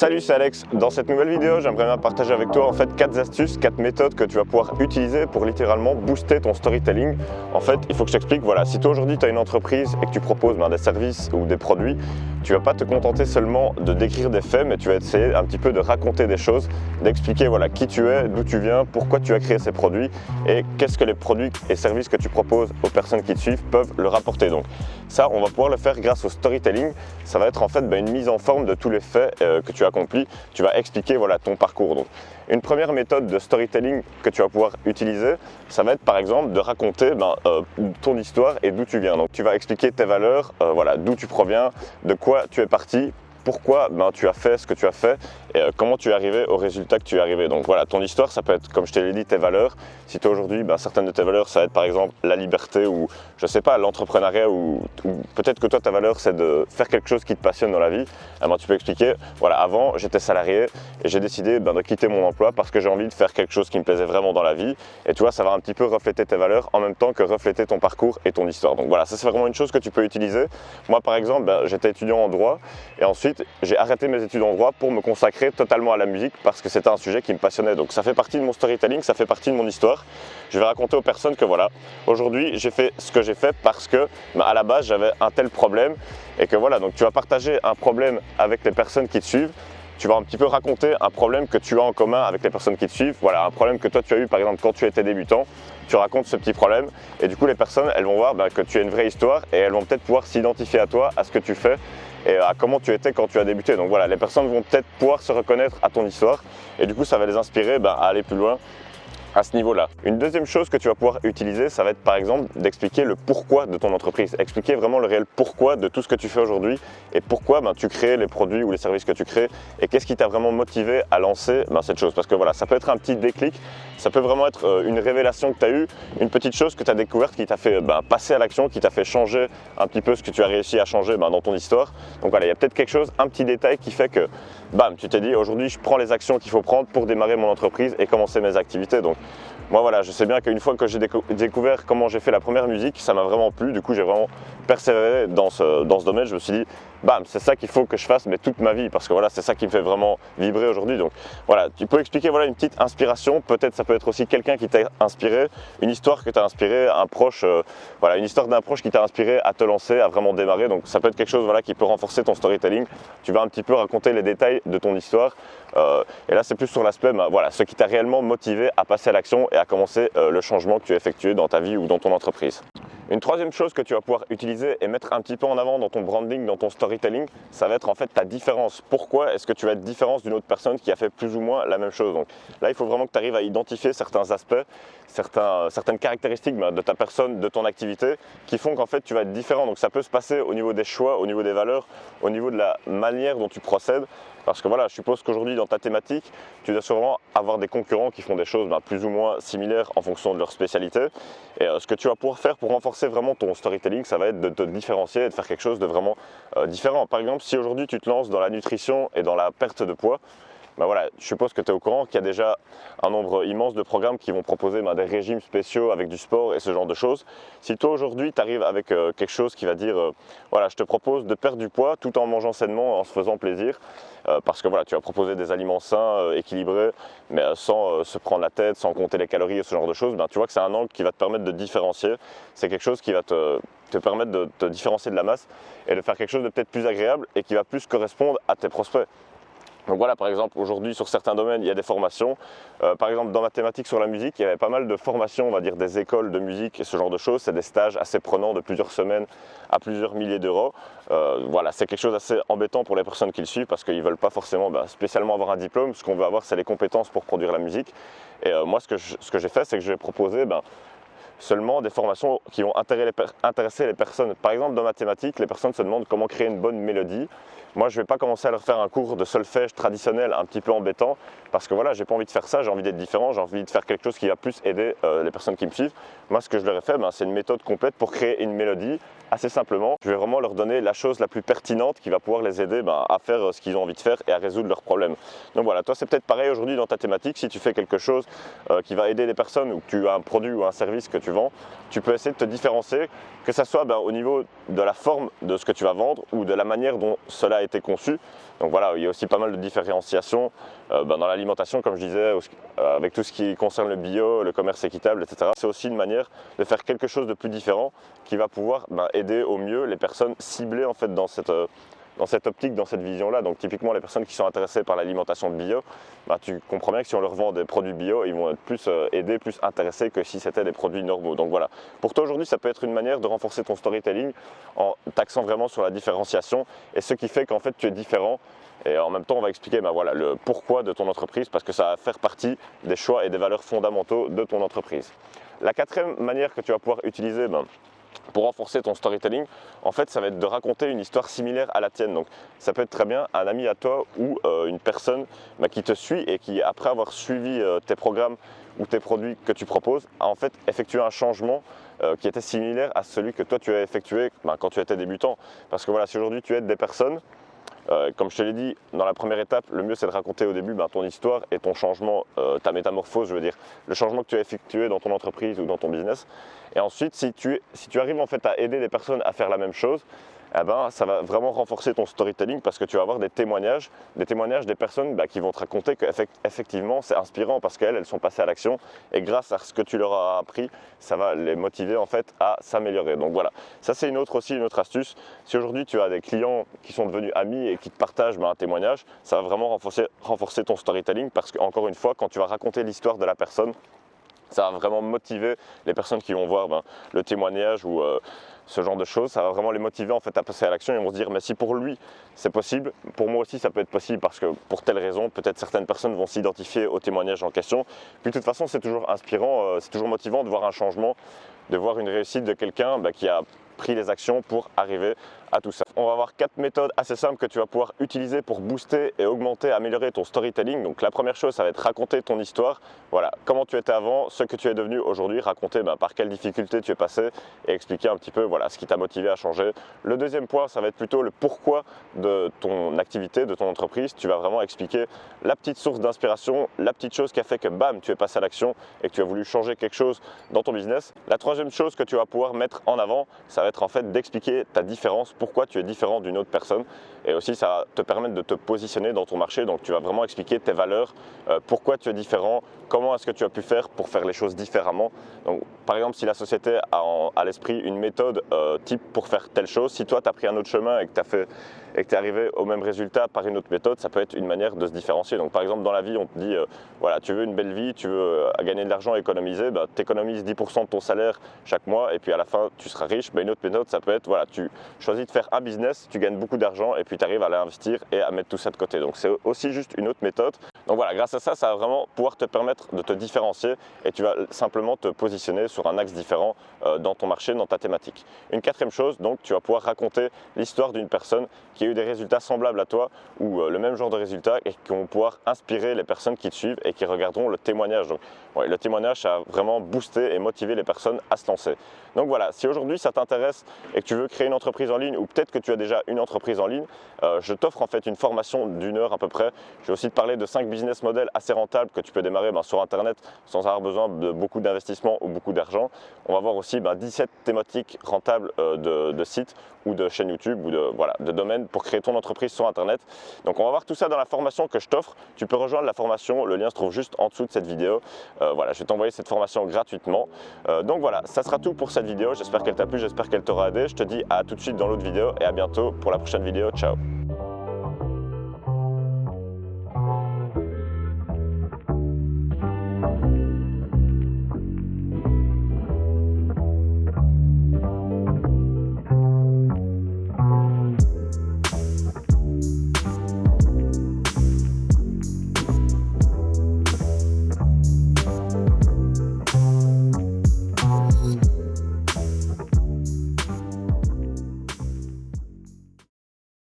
Salut, c'est Alex. Dans cette nouvelle vidéo, j'aimerais bien partager avec toi 4 astuces, 4 méthodes que tu vas pouvoir utiliser pour littéralement booster ton storytelling. En fait, il faut que je t'explique, voilà, si toi aujourd'hui tu as une entreprise et que tu proposes des services ou des produits, tu vas pas te contenter seulement de décrire des faits, mais tu vas essayer un petit peu de raconter des choses, d'expliquer qui tu es, d'où tu viens, pourquoi tu as créé ces produits et qu'est-ce que les produits et services que tu proposes aux personnes qui te suivent peuvent leur apporter. Donc ça, on va pouvoir le faire grâce au storytelling. Ça va être une mise en forme de tous les faits que tu as accomplis. Tu vas expliquer ton parcours. Donc, une première méthode de storytelling que tu vas pouvoir utiliser, ça va être par exemple de raconter ton histoire et d'où tu viens. Donc tu vas expliquer tes valeurs, d'où tu proviens, de quoi tu es parti, pourquoi tu as fait ce que tu as fait et comment tu es arrivé au résultat que tu es arrivé. Donc voilà, ton histoire, ça peut être, comme je te l'ai dit, tes valeurs. Si toi aujourd'hui, certaines de tes valeurs, ça va être par exemple la liberté ou je sais pas, l'entrepreneuriat ou peut-être que toi, ta valeur, c'est de faire quelque chose qui te passionne dans la vie. Tu peux expliquer, avant, j'étais salarié et j'ai décidé de quitter mon emploi parce que j'ai envie de faire quelque chose qui me plaisait vraiment dans la vie. Et tu vois, ça va un petit peu refléter tes valeurs en même temps que refléter ton parcours et ton histoire. Donc voilà, ça c'est vraiment une chose que tu peux utiliser. Moi, par exemple, j'étais étudiant en droit et ensuite, j'ai arrêté mes études en droit pour me consacrer totalement à la musique parce que c'était un sujet qui me passionnait. Donc ça fait partie de mon storytelling, ça fait partie de mon histoire. Je vais raconter aux personnes que aujourd'hui j'ai fait ce que j'ai fait parce que à la base j'avais un tel problème et que donc tu vas partager un problème avec les personnes qui te suivent. Tu vas un petit peu raconter un problème que tu as en commun avec les personnes qui te suivent. Un problème que toi tu as eu par exemple quand tu étais débutant. Tu racontes ce petit problème et du coup les personnes elles vont voir que tu as une vraie histoire et elles vont peut-être pouvoir s'identifier à toi, à ce que tu fais et à comment tu étais quand tu as débuté. Donc les personnes vont peut-être pouvoir se reconnaître à ton histoire et du coup ça va les inspirer à aller plus loin à ce niveau-là. Une deuxième chose que tu vas pouvoir utiliser, ça va être par exemple d'expliquer le pourquoi de ton entreprise, expliquer vraiment le réel pourquoi de tout ce que tu fais aujourd'hui et pourquoi tu crées les produits ou les services que tu crées et qu'est-ce qui t'a vraiment motivé à lancer cette chose. Parce que ça peut être un petit déclic, ça peut vraiment être une révélation que tu as eue, une petite chose que tu as découverte qui t'a fait passer à l'action, qui t'a fait changer un petit peu ce que tu as réussi à changer dans ton histoire. Donc il y a peut-être quelque chose, un petit détail qui fait que tu t'es dit aujourd'hui je prends les actions qu'il faut prendre pour démarrer mon entreprise et commencer mes activités. Donc moi je sais bien qu'une fois que j'ai découvert comment j'ai fait la première musique, ça m'a vraiment plu, du coup j'ai vraiment persévéré dans ce domaine. Je me suis dit c'est ça qu'il faut que je fasse toute ma vie parce que c'est ça qui me fait vraiment vibrer aujourd'hui. Donc tu peux expliquer une petite inspiration, peut-être ça peut être aussi quelqu'un qui t'a inspiré, une histoire que t'a inspiré, un proche, une histoire d'un proche qui t'a inspiré à te lancer, à vraiment démarrer. Donc ça peut être quelque chose qui peut renforcer ton storytelling. Tu vas un petit peu raconter les détails de ton histoire et là c'est plus sur l'aspect ce qui t'a réellement motivé à passer à l'action et à commencer le changement que tu as effectué dans ta vie ou dans ton entreprise. Une troisième chose que tu vas pouvoir utiliser et mettre un petit peu en avant dans ton branding, dans ton storytelling, ça va être ta différence. Pourquoi est-ce que tu vas être différent d'une autre personne qui a fait plus ou moins la même chose? Donc là, il faut vraiment que tu arrives à identifier certains aspects, certaines caractéristiques de ta personne, de ton activité, qui font qu'en fait tu vas être différent. Donc ça peut se passer au niveau des choix, au niveau des valeurs, au niveau de la manière dont tu procèdes. Parce que je suppose qu'aujourd'hui dans ta thématique, tu dois sûrement avoir des concurrents qui font des choses plus ou moins similaires en fonction de leur spécialité. Et ce que tu vas pouvoir faire pour renforcer vraiment ton storytelling, ça va être de te différencier et de faire quelque chose de vraiment différent. Par exemple, si aujourd'hui tu te lances dans la nutrition et dans la perte de poids, je suppose que tu es au courant qu'il y a déjà un nombre immense de programmes qui vont proposer des régimes spéciaux avec du sport et ce genre de choses. Si toi aujourd'hui tu arrives avec quelque chose qui va dire je te propose de perdre du poids tout en mangeant sainement, en se faisant plaisir, parce que tu vas proposer des aliments sains, équilibrés, mais sans se prendre la tête, sans compter les calories et ce genre de choses, tu vois que c'est un angle qui va te permettre de différencier. C'est quelque chose qui va te permettre de te différencier de la masse et de faire quelque chose de peut-être plus agréable et qui va plus correspondre à tes prospects. Donc par exemple, aujourd'hui sur certains domaines, il y a des formations. Par exemple, dans ma thématique sur la musique, il y avait pas mal de formations, on va dire des écoles de musique et ce genre de choses. C'est des stages assez prenants de plusieurs semaines à plusieurs milliers d'euros. C'est quelque chose d'assez embêtant pour les personnes qui le suivent parce qu'ils ne veulent pas forcément spécialement avoir un diplôme. Ce qu'on veut avoir, c'est les compétences pour produire la musique. Et moi, ce que j'ai fait, c'est que je vais proposer seulement des formations qui vont intéresser les personnes. Par exemple, dans ma thématique, les personnes se demandent comment créer une bonne mélodie. Moi, je ne vais pas commencer à leur faire un cours de solfège traditionnel un petit peu embêtant parce que j'ai pas envie de faire ça, j'ai envie d'être différent, j'ai envie de faire quelque chose qui va plus aider les personnes qui me suivent. Moi, ce que je leur ai fait, c'est une méthode complète pour créer une mélodie assez simplement. Je vais vraiment leur donner la chose la plus pertinente qui va pouvoir les aider à faire ce qu'ils ont envie de faire et à résoudre leurs problèmes. Donc toi, c'est peut-être pareil aujourd'hui dans ta thématique. Si tu fais quelque chose qui va aider les personnes ou que tu as un produit ou un service que tu vends, tu peux essayer de te différencier, que ce soit au niveau de la forme de ce que tu vas vendre ou de la manière dont cela a été conçu. Donc voilà, il y a aussi pas mal de différenciation dans l'alimentation, comme je disais, avec tout ce qui concerne le bio, le commerce équitable, etc. C'est aussi une manière de faire quelque chose de plus différent qui va pouvoir aider au mieux les personnes ciblées en fait dans cette optique, dans cette vision-là. Donc typiquement les personnes qui sont intéressées par l'alimentation bio, tu comprends bien que si on leur vend des produits bio, ils vont être plus aidés, plus intéressés que si c'était des produits normaux. Donc voilà, pour toi aujourd'hui ça peut être une manière de renforcer ton storytelling en t'axant vraiment sur la différenciation et ce qui fait qu'en fait tu es différent. Et en même temps, on va expliquer voilà, le pourquoi de ton entreprise parce que ça va faire partie des choix et des valeurs fondamentaux de ton entreprise. La quatrième manière que tu vas pouvoir utiliser pour renforcer ton storytelling, en fait, ça va être de raconter une histoire similaire à la tienne. Donc, ça peut être très bien un ami à toi ou une personne qui te suit et qui, après avoir suivi tes programmes ou tes produits que tu proposes, a en fait effectué un changement qui était similaire à celui que toi tu as effectué quand tu étais débutant. Parce que voilà, si aujourd'hui tu aides des personnes, comme je te l'ai dit, dans la première étape, le mieux c'est de raconter au début ton histoire et ton changement, ta métamorphose, je veux dire, le changement que tu as effectué dans ton entreprise ou dans ton business. Et ensuite, si tu arrives en fait à aider des personnes à faire la même chose, ça va vraiment renforcer ton storytelling parce que tu vas avoir des témoignages des personnes qui vont te raconter qu'effectivement c'est inspirant parce qu'elles sont passées à l'action et grâce à ce que tu leur as appris, ça va les motiver en fait à s'améliorer. Donc voilà, ça c'est une autre astuce. Si aujourd'hui tu as des clients qui sont devenus amis et qui te partagent un témoignage, ça va vraiment renforcer ton storytelling parce qu'encore une fois, quand tu vas raconter l'histoire de la personne, ça va vraiment motiver les personnes qui vont voir le témoignage ou ce genre de choses. Ça va vraiment les motiver en fait à passer à l'action. Ils vont se dire mais si pour lui c'est possible, pour moi aussi ça peut être possible parce que pour telle raison, peut-être certaines personnes vont s'identifier au témoignage en question. Puis de toute façon c'est toujours inspirant, c'est toujours motivant de voir un changement, de voir une réussite de quelqu'un qui a pris les actions pour arriver à tout ça. On va avoir 4 méthodes assez simples que tu vas pouvoir utiliser pour booster et augmenter, améliorer ton storytelling. Donc la première chose, ça va être raconter ton histoire. Voilà, comment tu étais avant, ce que tu es devenu aujourd'hui, raconter par quelles difficultés tu es passé et expliquer un petit peu ce qui t'a motivé à changer. Le deuxième point, ça va être plutôt le pourquoi de ton activité, de ton entreprise. Tu vas vraiment expliquer la petite source d'inspiration, la petite chose qui a fait que tu es passé à l'action et que tu as voulu changer quelque chose dans ton business. La troisième chose que tu vas pouvoir mettre en avant, ça va être en fait d'expliquer ta différence, pourquoi tu es différent d'une autre personne, et aussi ça va te permettre de te positionner dans ton marché. Donc tu vas vraiment expliquer tes valeurs, pourquoi tu es différent, comment est-ce que tu as pu faire pour faire les choses différemment. Donc par exemple, si la société a à l'esprit une méthode type pour faire telle chose, si toi tu as pris un autre chemin et que tu es arrivé au même résultat par une autre méthode, ça peut être une manière de se différencier. Donc par exemple dans la vie, on te dit voilà, tu veux une belle vie, tu veux gagner de l'argent, économiser, tu économises 10% de ton salaire chaque mois et puis à la fin tu seras riche. Une autre méthode, ça peut être voilà, tu choisis de faire un business, tu gagnes beaucoup d'argent et puis tu arrives à l'investir et à mettre tout ça de côté. Donc c'est aussi juste une autre méthode. Donc voilà, grâce à ça, ça va vraiment pouvoir te permettre de te différencier et tu vas simplement te positionner sur un axe différent dans ton marché, dans ta thématique. Une quatrième chose, donc tu vas pouvoir raconter l'histoire d'une personne qui a eu des résultats semblables à toi ou le même genre de résultats et qui vont pouvoir inspirer les personnes qui te suivent et qui regarderont le témoignage. Donc le témoignage, ça va vraiment booster et motiver les personnes à se lancer. Donc voilà, si aujourd'hui ça t'intéresse et que tu veux créer une entreprise en ligne ou peut-être que tu as déjà une entreprise en ligne, je t'offre en fait une formation d'1 heure à peu près. Je vais aussi te parler de 5 business models assez rentables que tu peux démarrer sur internet sans avoir besoin de beaucoup d'investissement ou beaucoup d'argent. On va voir aussi 17 thématiques rentables de sites ou de chaînes YouTube ou de domaines pour créer ton entreprise sur internet. Donc on va voir tout ça dans la formation que je t'offre. Tu peux rejoindre la formation, le lien se trouve juste en dessous de cette vidéo. Voilà, je vais t'envoyer cette formation gratuitement. Donc voilà, ça sera tout pour cette vidéo. J'espère qu'elle t'a plu, j'espère qu'elle t'aura aidé. Je te dis à tout de suite dans l'autre vidéo et à bientôt pour la prochaine vidéo. Ciao.